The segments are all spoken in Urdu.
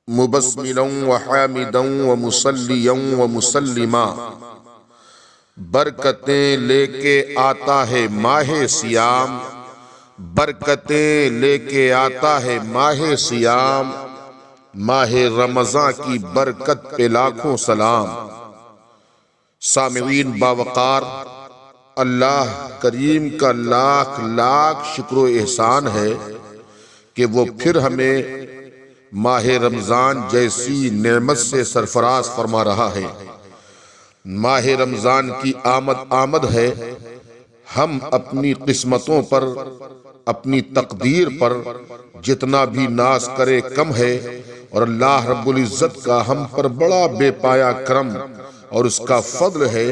مبسملا وحامدا ومصلیا ومسلما، برکتیں لے کے آتا ہے ماہ سیام، برکتیں لے کے آتا ہے ماہ سیام، ماہ رمضان کی برکت پہ لاکھوں سلام۔ سامعین باوقار، اللہ کریم کا لاکھ لاکھ شکر و احسان ہے کہ وہ پھر ہمیں ماہ رمضان جیسی نعمت سے سرفراز فرما رہا ہے۔ ماہ رمضان کی آمد ہے، ہم اپنی قسمتوں پر، اپنی تقدیر پر جتنا بھی ناز کرے کم ہے، اور اللہ رب العزت کا ہم پر بڑا بے پایا کرم اور اس کا فضل ہے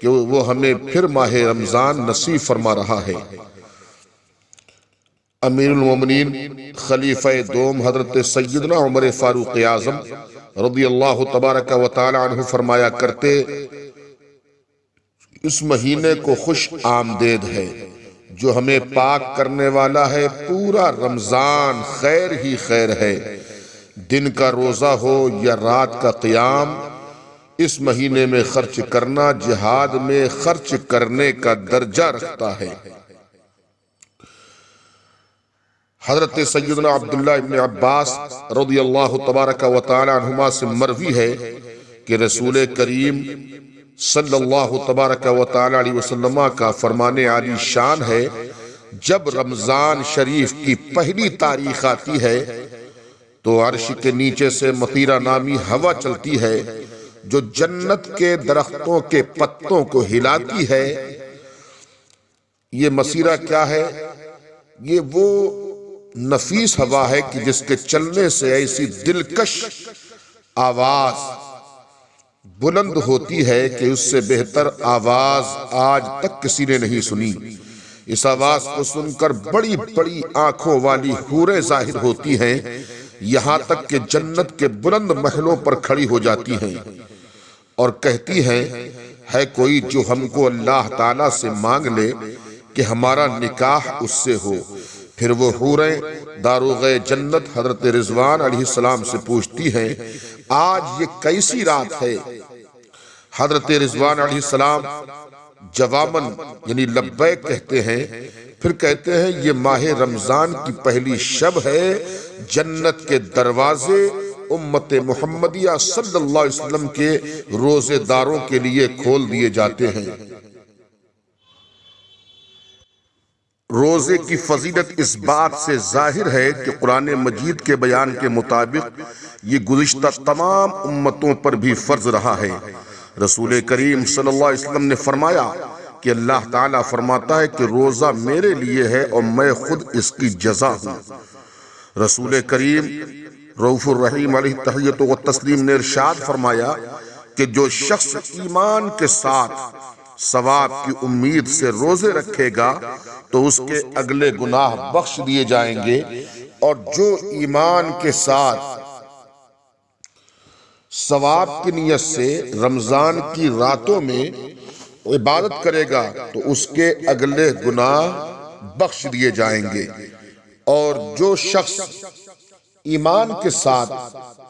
کہ وہ ہمیں پھر ماہ رمضان نصیب فرما رہا ہے۔ امیر المومنین خلیفہ دوم حضرت سیدنا عمر فاروق اعظم رضی اللہ تبارک و تعالی عنہ فرمایا کرتے، اس مہینے کو خوش آمدید ہے جو ہمیں پاک کرنے والا ہے، پورا رمضان خیر ہی خیر ہے، دن کا روزہ ہو یا رات کا قیام، اس مہینے میں خرچ کرنا جہاد میں خرچ کرنے کا درجہ رکھتا ہے۔ حضرت سیدنا عبداللہ ابن عباس رضی اللہ تبارک و تعالی عنہما سے مروی ہے کہ رسول کریم صلی اللہ تبارک و تعالی علیہ وسلم کا فرمان عالی شان ہے، جب رمضان شریف کی پہلی تاریخ آتی ہے تو عرش کے نیچے سے مطیرہ نامی ہوا چلتی ہے جو جنت کے درختوں کے پتوں کو ہلاتی ہے۔ یہ مسیرہ کیا ہے؟ یہ وہ نفیس ہوا ہے کہ جس کے چلنے سے ایسی دلکش آواز بلند ہوتی ہے کہ اس سے بہتر آواز آج تک کسی نے نہیں سنی۔ اس آواز کو سن کر بڑی بڑی آنکھوں والی حوریں ظاہر ہوتی ہیں، یہاں تک کہ جنت کے بلند محلوں پر کھڑی ہو جاتی ہیں اور کہتی ہیں، ہے کوئی جو ہم کو اللہ تعالیٰ سے مانگ لے کہ ہمارا نکاح اس سے ہو۔ پھر وہ حوریں داروغ جنت حضرت رضوان علیہ السلام سے پوچھتی ہیں، آج یہ کیسی رات ہے؟ حضرت رضوان علیہ السلام جواباً یعنی لبیک کہتے ہیں، پھر کہتے ہیں یہ ماہ رمضان کی پہلی شب ہے، جنت کے دروازے امت محمدیہ صلی اللہ علیہ وسلم کے روزے داروں کے لیے کھول دیے جاتے ہیں۔ روزے کی فضیلت اس بات سے ظاہر ہے کہ قرآن مجید کے بیان کے مطابق یہ گزشتہ تمام امتوں پر بھی فرض رہا ہے۔ رسول کریم صلی اللہ علیہ وسلم نے فرمایا کہ اللہ تعالیٰ فرماتا ہے کہ روزہ میرے لیے ہے اور میں خود اس کی جزا ہوں۔ رسول کریم رؤوف الرحیم علیہ تحیت و تسلیم نے ارشاد فرمایا کہ جو شخص ایمان کے ساتھ ثواب کی امید سے روزے رکھے گا تو اس کے اگلے گناہ بخش دیے جائیں گے، اور جو ایمان کے ساتھ ثواب کی نیت سے رمضان کی راتوں میں عبادت کرے گا تو اس کے اگلے گناہ بخش دیے جائیں گے، اور جو شخص ایمان کے ساتھ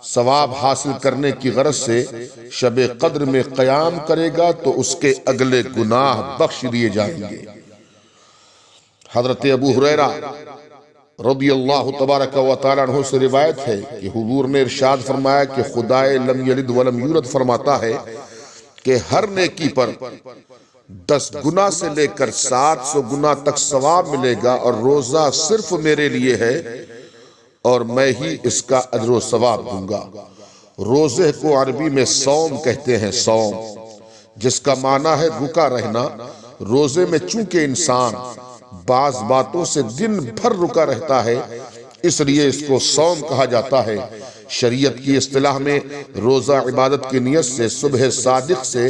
ثواب حاصل کرنے کی غرض سے شب قدر میں قیام کرے گا تو اس کے اگلے گناہ بخش دیے جائیں گے۔ حضرت ابو ہریرہ رضی اللہ تبارک و تعالی عنہ سے روایت ہے کہ حضور نے ارشاد فرمایا کہ خدائے لم یلد ولم یولد فرماتا ہے کہ ہر نیکی پر 10 گنا سے لے کر 700 گنا تک ثواب ملے گا، اور روزہ صرف میرے لیے ہے اور میں ہی اس کا اجر و ثواب دوں گا۔ روزے کو عربی میں صوم کہتے ہیں، صوم جس کا معنی ہے رکا رہنا۔ روزے میں چونکہ انسان بعض باتوں سے دن بھر رکا رہتا ہے، اس لیے اس کو صوم کہا جاتا ہے۔ شریعت کی اصطلاح میں روزہ عبادت کی نیت سے صبح صادق سے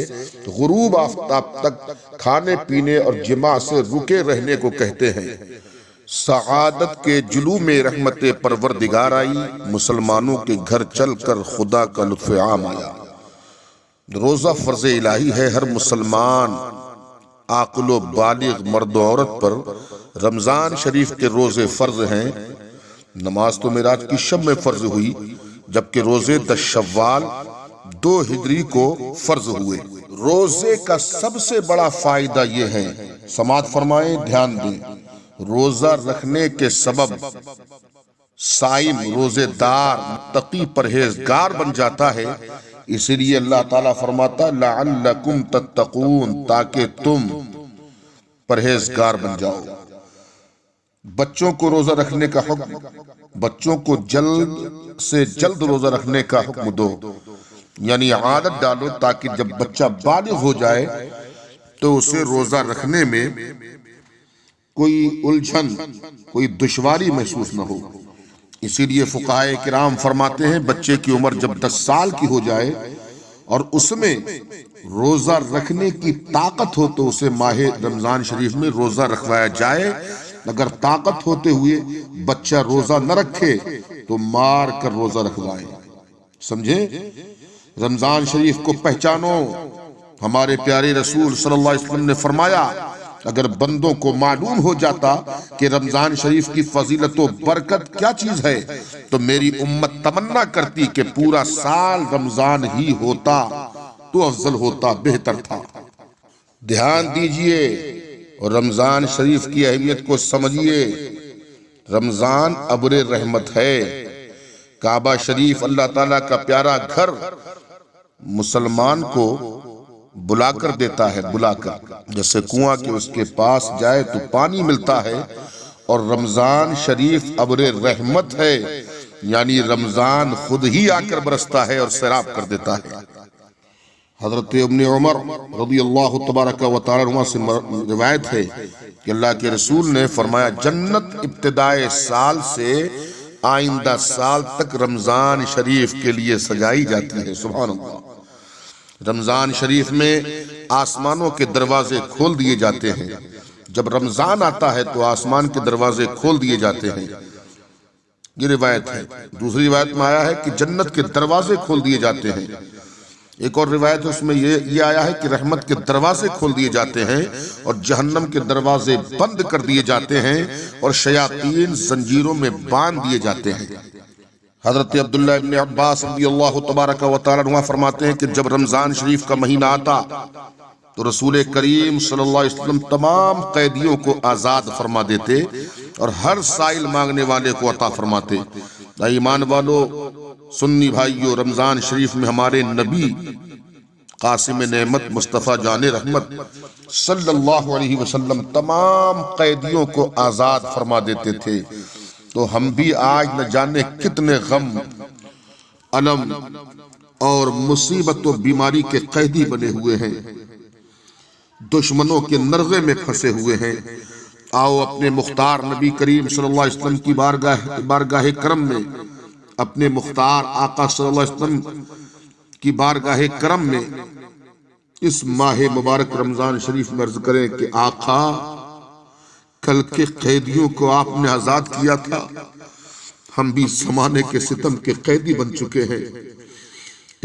غروب آفتاب تک کھانے پینے اور جماع سے رکے رہنے کو کہتے ہیں۔ سعادت کے جلو میں رحمت پروردگار آئی، مسلمانوں کے گھر چل کر خدا کا لطف عام آیا۔ روزہ فرض الہی ہے، ہر مسلمان عاقل و بالغ مرد و عورت پر رمضان شریف کے روزے فرض ہیں۔ نماز تو معراج کی شب میں فرض ہوئی، جبکہ روزے 10 شوال 2 ہجری کو فرض ہوئے۔ روزے کا سب سے بڑا فائدہ یہ ہے، سماعت فرمائیں، دھیان دیں، روزہ رکھنے کے سبب صائم، روزے دار، متقی، پرہیزگار بن جاتا ہے۔ اسی لیے اللہ تعالیٰ فرماتا لعلکم تتقون، تاکہ تم پرہیزگار بن جاؤ۔ بچوں کو روزہ رکھنے کا حکم، بچوں کو جلد سے جلد روزہ رکھنے کا حکم دو، یعنی عادت ڈالو تاکہ جب بچہ بالغ ہو جائے تو اسے روزہ رکھنے میں کوئی الجھن، کوئی دشواری محسوس نہ ہو۔ اسی لیے فقہائے کرام فرماتے ہیں بچے کی عمر جب 10 سال کی ہو جائے اور اس میں روزہ رکھنے کی طاقت ہو تو اسے ماہ رمضان شریف میں روزہ رکھوایا جائے۔ اگر طاقت ہوتے ہوئے بچہ روزہ نہ رکھے تو مار کر روزہ رکھوائے، سمجھے؟ رمضان شریف کو پہچانو۔ ہمارے پیارے رسول صلی اللہ علیہ وسلم نے فرمایا اگر بندوں کو معلوم ہو جاتا کہ رمضان شریف کی فضیلت و برکت کیا چیز ہے تو میری امت تمنا کرتی کہ پورا سال رمضان ہی ہوتا تو افضل ہوتا، بہتر تھا۔ دھیان دیجئے اور رمضان شریف کی اہمیت کو سمجھیے۔ رمضان ابر رحمت ہے۔ کعبہ شریف اللہ تعالیٰ کا پیارا گھر مسلمان کو بلا کر دیتا ہے، بلا کر، جیسے کنواں کے اس کے پاس جائے تو پانی ملتا ہے، اور رمضان شریف ابر رحمت ہے، یعنی رمضان خود ہی آ کر برستا ہے اور سیراب کر دیتا ہے۔ حضرت ابن عمر رضی اللہ تبارک و تعالی عنہ سے روایت ہے کہ اللہ کے رسول نے فرمایا جنت ابتدائے سال سے آئندہ سال تک رمضان شریف کے لیے سجائی جاتی ہے۔ سبحان اللہ۔ رمضان شریف میں آسمانوں کے دروازے کھول دیے جاتے ہیں۔ جب رمضان آتا ہے تو آسمان کے دروازے کھول دیے جاتے ہیں، یہ روایت ہے۔ دوسری روایت میں آیا ہے کہ جنت کے دروازے کھول دیے جاتے ہیں۔ ایک اور روایت اس میں یہ آیا ہے کہ رحمت کے دروازے کھول دیے جاتے ہیں اور جہنم کے دروازے بند کر دیے جاتے ہیں اور شیاطین زنجیروں میں باندھ دیے جاتے ہیں۔ حضرت عبداللہ ابن عباس رضی اللہ تبارک و تعالی عنہ فرماتے ہیں کہ جب رمضان شریف کا مہینہ آتا تو رسول کریم صلی اللہ علیہ وسلم تمام قیدیوں کو آزاد فرما دیتے اور ہر سائل مانگنے والے کو عطا فرماتے۔ اے ایمان والو، سنی بھائیو، رمضان شریف میں ہمارے نبی قاسم نعمت مصطفیٰ جان رحمت صلی اللہ علیہ وسلم تمام قیدیوں کو آزاد فرما دیتے تھے۔ تو ہم بھی آج نہ جانے کتنے غم، علم اور مصیبت و بیماری کے قیدی بنے ہوئے ہیں، دشمنوں کے نرغے میں پھنسے ہوئے ہیں۔ آؤ اپنے مختار نبی کریم صلی اللہ علیہ وسلم کی بارگاہ کرم میں، اپنے مختار آقا صلی اللہ علیہ وسلم کی بارگاہ کرم میں اس ماہ مبارک رمضان شریف میں عرض کریں کہ آقا، کل کے قیدیوں کو آپ نے آزاد کیا تھا، ہم بھی زمانے کے ستم کے قیدی بن چکے ہیں،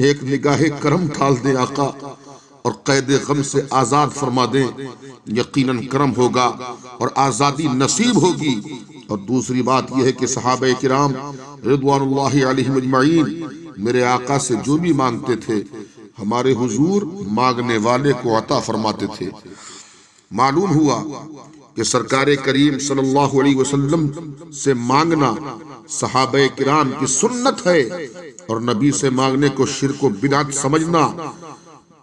ایک نگاہ کرم ڈال دیں آقا اور قید غم سے آزاد فرما دیں، یقیناً کرم ہوگا اور آزادی نصیب ہوگی۔ اور دوسری بات یہ ہے کہ صحابہ کرام رضوان اللہ علیہم اجمعین میرے آقا سے جو بھی مانگتے تھے ہمارے حضور مانگنے والے کو عطا فرماتے تھے۔ معلوم ہوا کہ سرکار کریم صلی اللہ علیہ وسلم سے مانگنا صحابہ کرام کی سنت ہے، اور نبی سے مانگنے کو شرک و بدعت سمجھنا،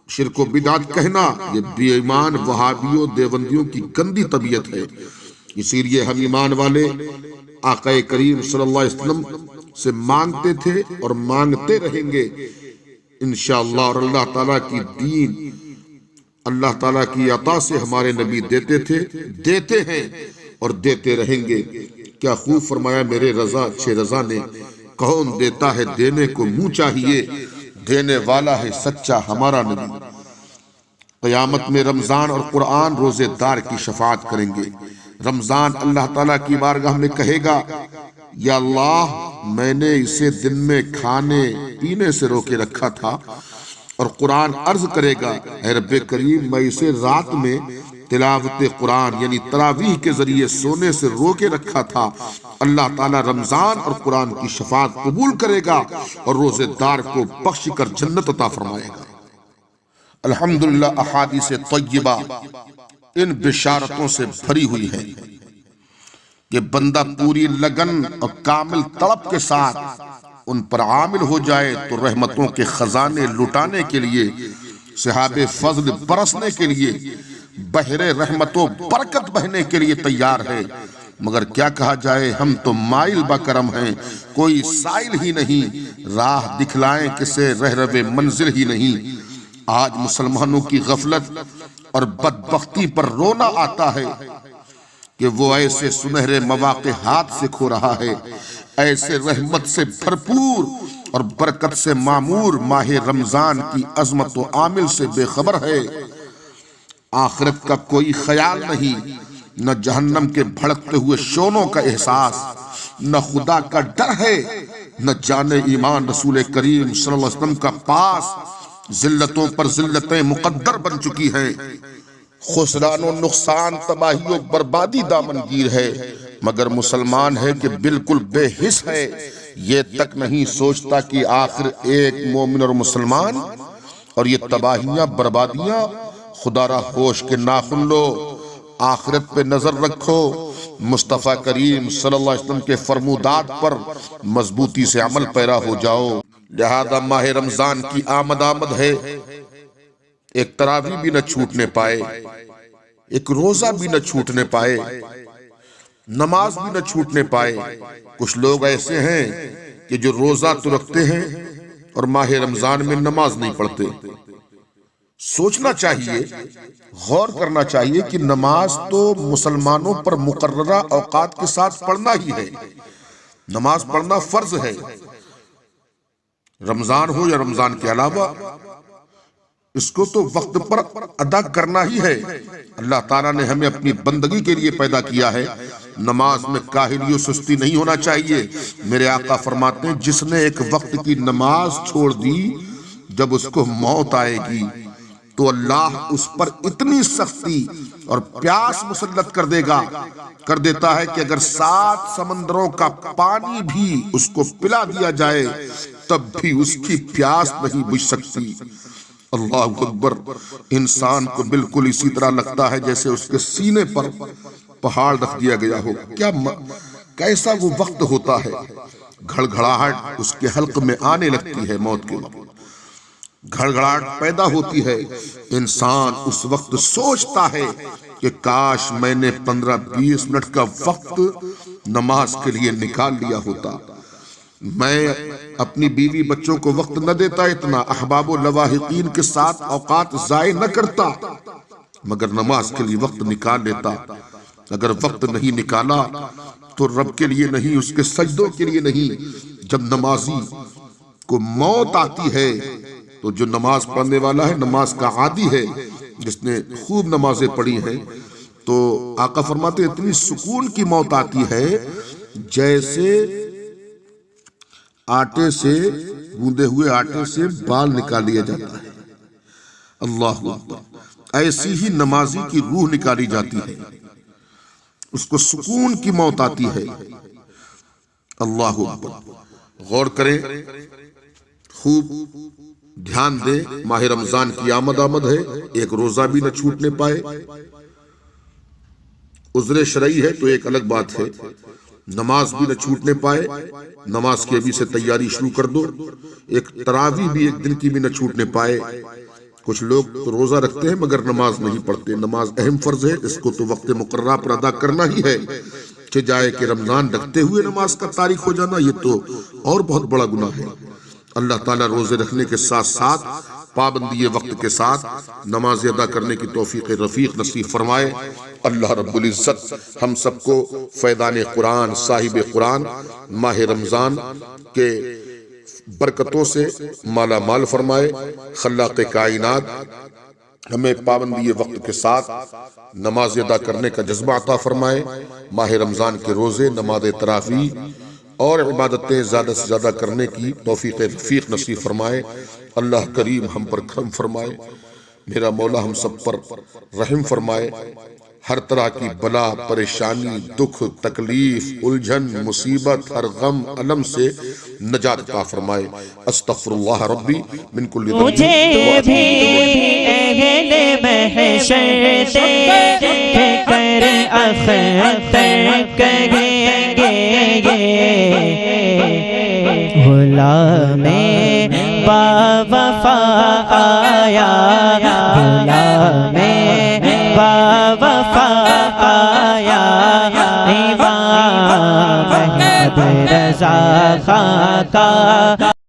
شرک و بدعت کہنا، یہ بے ایمان وہابیوں دیوبندیوں کی گندی طبیعت ہے۔ اسی لیے ہم ایمان والے آقا کریم صلی اللہ علیہ وسلم سے مانگتے تھے اور مانگتے رہیں گے انشاءاللہ، اور اللہ تعالیٰ کی دین، اللہ تعالیٰ کی عطا سے ہمارے نبی دیتے تھے، دیتے ہیں اور دیتے رہیں گے۔ کیا خوب فرمایا میرے رضا اچھے رضا نے، کون دیتا ہے دینے کو منہ چاہیے، دینے والا ہے سچا ہمارا نبی۔ قیامت میں رمضان اور قرآن روزے دار کی شفاعت کریں گے۔ رمضان اللہ تعالیٰ کی بارگاہ میں کہے گا یا اللہ، میں نے اسے دن میں کھانے پینے سے روکے رکھا تھا، اور قرآن عرض کرے گا اے رب کریم، میں اسے رات میں تلاوت قرآن یعنی تراویح کے ذریعے سونے سے روکے رکھا تھا، اللہ تعالیٰ رمضان اور قرآن کی شفاعت قبول کرے گا اور روزے دار کو بخش کر جنت عطا فرمائے گا۔ الحمدللہ احادیث طیبہ ان بشارتوں سے بھری ہوئی ہے کہ بندہ پوری لگن اور کامل تڑپ کے ساتھ ان پر عامل ہو جائے تو رحمتوں کے خزانے لٹانے کے لیے، سحاب فضل برسنے کے لیے، بحر رحمت و برکت بہنے کے لیے تیار ہے۔ مگر کیا کہا جائے، ہم تو مائل بکرم ہیں، کوئی سائل ہی نہیں، راہ دکھلائیں کسے رہرو منزل ہی نہیں۔ آج مسلمانوں کی غفلت اور بدبختی پر رونا آتا ہے کہ وہ ایسے سنہرے مواقع ہاتھ سے کھو رہا ہے، ایسے رحمت سے بھرپور اور برکت سے معمور ماہ رمضان کی عظمت و عامل سے بے خبر ہے۔ آخرت کا کوئی خیال نہیں، نہ جہنم کے بھڑکتے ہوئے شعلوں کا احساس، نہ خدا کا ڈر ہے، نہ جان ایمان رسول کریم صلی اللہ علیہ وسلم کا پاس۔ ذلتوں پر ذلتیں مقدر بن چکی ہیں، خسران و نقصان، تباہی و بربادی دامنگیر ہے، مگر مسلمان ہے کہ بالکل بے حس ہے، یہ تک نہیں سوچتا کہ آخر ایک مومن اور مسلمان، اور یہ تباہیاں بربادیاں خدا را ہوش کے ناخن لو، آخرت پہ نظر رکھو، مصطفیٰ کریم صلی اللہ علیہ وسلم کے فرمودات پر مضبوطی سے عمل پیرا ہو جاؤ۔ لہذا ماہ رمضان کی آمد ہے، ایک تراویح بھی نہ چھوٹنے پائے، ایک روزہ بھی نہ چھوٹنے پائے، نماز بھی نہ چھوٹنے پائے۔ کچھ لوگ ایسے ہیں کہ جو روزہ تو رکھتے ہیں اور ماہ رمضان میں نماز نہیں پڑھتے۔ سوچنا چاہیے، غور کرنا چاہیے کہ نماز تو مسلمانوں پر مقررہ اوقات کے ساتھ پڑھنا ہی ہے، نماز پڑھنا فرض ہے، رمضان ہو یا رمضان کے علاوہ، اس کو تو وقت پر ادا کرنا ہی ہے۔ اللہ تعالیٰ نے ہمیں اپنی بندگی کے لیے پیدا کیا ہے، نماز میں کاہلی و سستی نہیں ہونا چاہیے۔ میرے آقا فرماتے ہیں جس نے ایک وقت کی نماز چھوڑ دی، جب اس کو موت آئے گی تو اللہ اس پر اتنی سختی اور پیاس مسلط کر دیتا ہے کہ اگر 7 سمندروں کا پانی بھی اس کو پلا دیا جائے تب بھی اس کی پیاس نہیں بجھ سکتی۔ اللہ اکبر۔ انسان کو بالکل اسی طرح لگتا ہے جیسے اس کے سینے پر پہاڑ رکھ دیا گیا ہو۔ کیسا وہ وقت ہوتا ہے، گھڑگھڑاہٹ اس کے حلق میں آنے لگتی ہے، موت کے وقت گھڑگھڑاہٹ پیدا ہوتی ہے۔ انسان اس وقت سوچتا ہے کہ کاش میں نے 15-20 منٹ کا وقت نماز کے لیے نکال لیا ہوتا، میں اپنی بیوی بچوں کو وقت نہ دیتا، اتنا احباب و لواحقین کے ساتھ اوقات ضائع نہ کرتا، مگر نماز کے لیے وقت نکال لیتا۔ اگر وقت نہیں نکالا تو رب کے لیے نہیں، اس کے سجدوں کے لیے نہیں۔ جب نمازی کو موت آتی ہے تو جو نماز پڑھنے والا ہے، نماز کا عادی ہے، جس نے خوب نمازیں پڑھی ہیں، تو آقا فرماتے اتنی سکون کی موت آتی ہے جیسے آٹے سے، گوندے ہوئے آٹے سے بال نکال لیا جاتا ہے۔ اللہ اکبر۔ ایسی ہی نمازی کی روح نکالی جاتی ہے، اس کو سکون کی موت آتی ہے۔ اللہ اکبر۔ غور کریں، خوب دھیان دیں، ماہ رمضان کی آمد ہے، ایک روزہ بھی نہ چھوٹنے پائے۔ عذر شرعی ہے تو ایک الگ بات ہے، نماز بھی نہ چھوٹنے پائے، نماز کی ابھی سے تیاری شروع کر دو۔ ایک تراویح بھی ایک دن کی بھی نہ چھوٹنے پائے۔ کچھ لوگ تو روزہ رکھتے ہیں مگر نماز نہیں پڑھتے۔ نماز اہم فرض ہے، اس کو تو وقت مقررہ پر ادا کرنا ہی ہے، جائے کہ رمضان رکھتے ہوئے نماز کا تاریخ ہو جانا یہ تو اور بہت بڑا گناہ ہے۔ اللہ تعالیٰ روزے رکھنے کے ساتھ ساتھ پابندی وقت کے ساتھ نماز ادا کرنے کی توفیق رفیق نصیب فرمائے۔ اللہ رب العزت ہم سب کو فیضان قرآن، صاحب قرآن، ماہ رمضان کے برکتوں سے مالا مال فرمائے۔ خلاق کائنات ہمیں پابندی وقت کے ساتھ نماز ادا کرنے کا جذبہ عطا فرمائے۔ ماہ رمضان کے روزے، نماز تراویح اور عبادتیں زیادہ سے زیادہ کرنے کی توفیق رفیق نصیب فرمائے۔ اللہ کریم ہم پر کرم فرمائے۔ میرا مولا ہم سب پر رحم فرمائے، ہر طرح کی بلا، پریشانی، دکھ، تکلیف، الجھن، مصیبت، ہر غم، الم سے نجات عطا فرمائے۔ استغفر اللہ ربی من کل ذنب مجھے بھی اہل محشر دیکھ کر اختر کہیں گے، غلام با وفا آیا، غلام با وفا آیا، امام احمد رضا خان کا